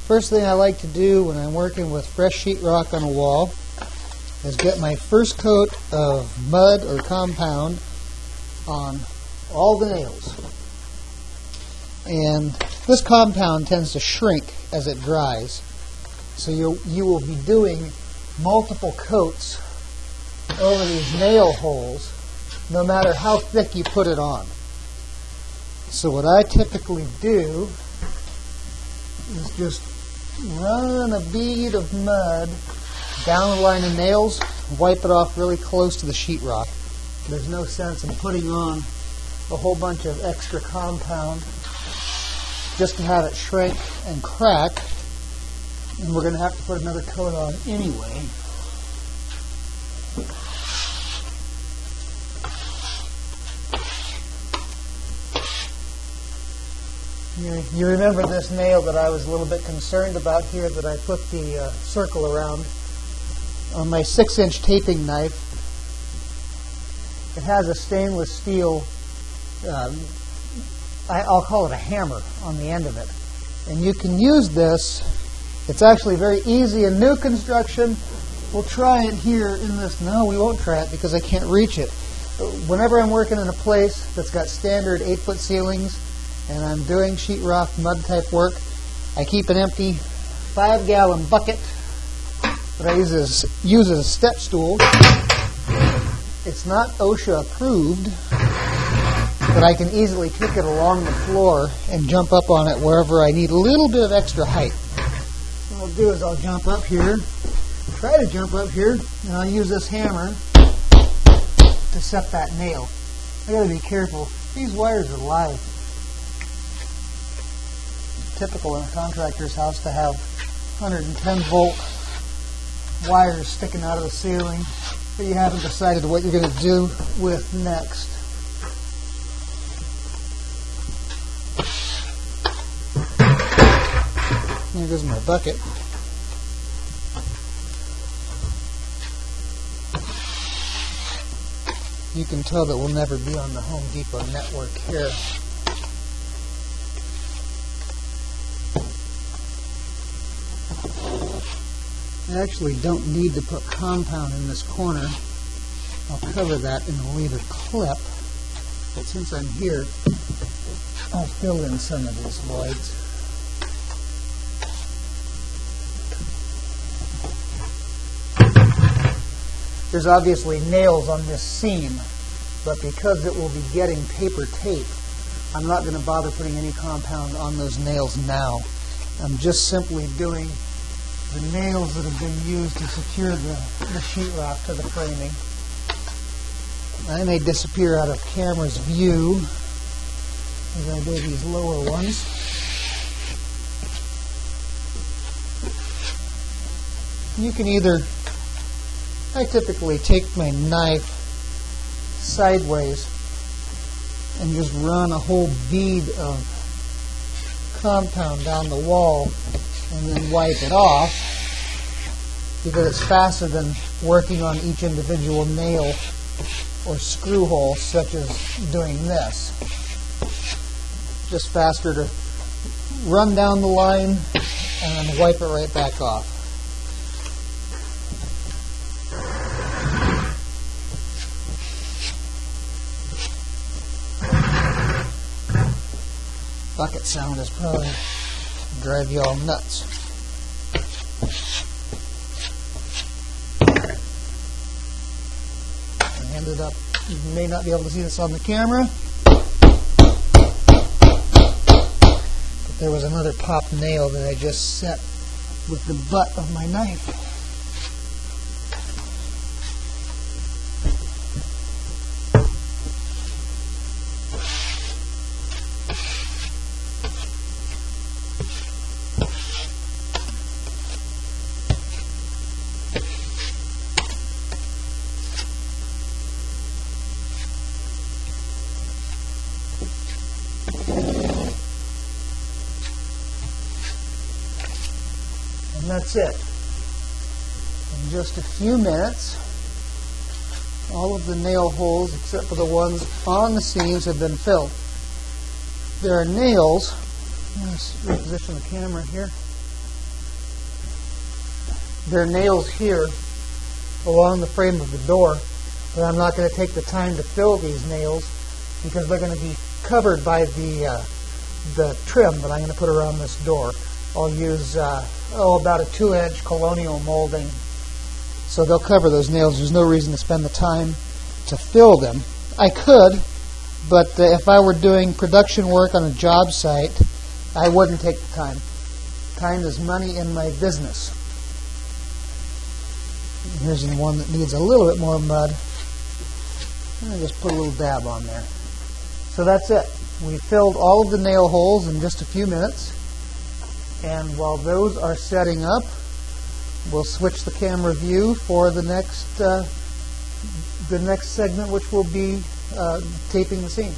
First thing I like to do when I'm working with fresh sheetrock on a wall is get my first coat of mud or compound on all the nails. And this compound tends to shrink as it dries. So you will be doing multiple coats over these nail holes no matter how thick you put it on. So what I typically do is just run a bead of mud down the line of nails, wipe it off really close to the sheetrock. There's no sense in putting on a whole bunch of extra compound just to have it shrink and crack, and we're going to have to put another coat on anyway. You remember this nail that I was a little bit concerned about here that I put the circle around on my 6-inch taping knife. It has a stainless steel, I'll call it a hammer on the end of it. And you can use this. It's actually very easy in new construction. We'll try it here in this. No, we won't try it because I can't reach it. Whenever I'm working in a place that's got standard 8-foot ceilings and I'm doing sheetrock mud type work, I keep an empty 5-gallon bucket that I use as a step stool. It's not OSHA approved, but I can easily kick it along the floor and jump up on it wherever I need a little bit of extra height. What I'll do is I'll jump up here, try to jump up here, and I'll use this hammer to set that nail. I gotta be careful. These wires are live. Typical in a contractor's house to have 110 volt wires sticking out of the ceiling that you haven't decided what you're going to do with next. There goes my bucket. You can tell that we'll never be on the Home Depot network here. I actually don't need to put compound in this corner. I'll cover that in a later clip. But since I'm here, I'll fill in some of these voids. There's obviously nails on this seam, but because it will be getting paper tape, I'm not going to bother putting any compound on those nails now. I'm just simply doing the nails that have been used to secure the sheetrock to the framing. I may disappear out of camera's view as I do these lower ones. You can either, I typically take my knife sideways and just run a whole bead of compound down the wall and then wipe it off, because it's faster than working on each individual nail or screw hole, such as doing this. Just faster to run down the line and then wipe it right back off. Bucket sound is probably drive you all nuts. I ended up, you may not be able to see this on the camera, but there was another popped nail that I just set with the butt of my knife. And that's it. In just a few minutes, all of the nail holes, except for the ones on the seams, have been filled. There are nails, let's reposition the camera here. There are nails here along the frame of the door, but I'm not going to take the time to fill these nails because they're going to be covered by the trim that I'm going to put around this door. I'll use about a 2-inch colonial molding, so they'll cover those nails. There's no reason to spend the time to fill them. I could, but if I were doing production work on a job site, I wouldn't take the time. Time is money in my business. Here's the one that needs a little bit more mud. I'll just put a little dab on there. So that's it. We filled all of the nail holes in just a few minutes. And while those are setting up, we'll switch the camera view for the next segment, which will be taping the seams.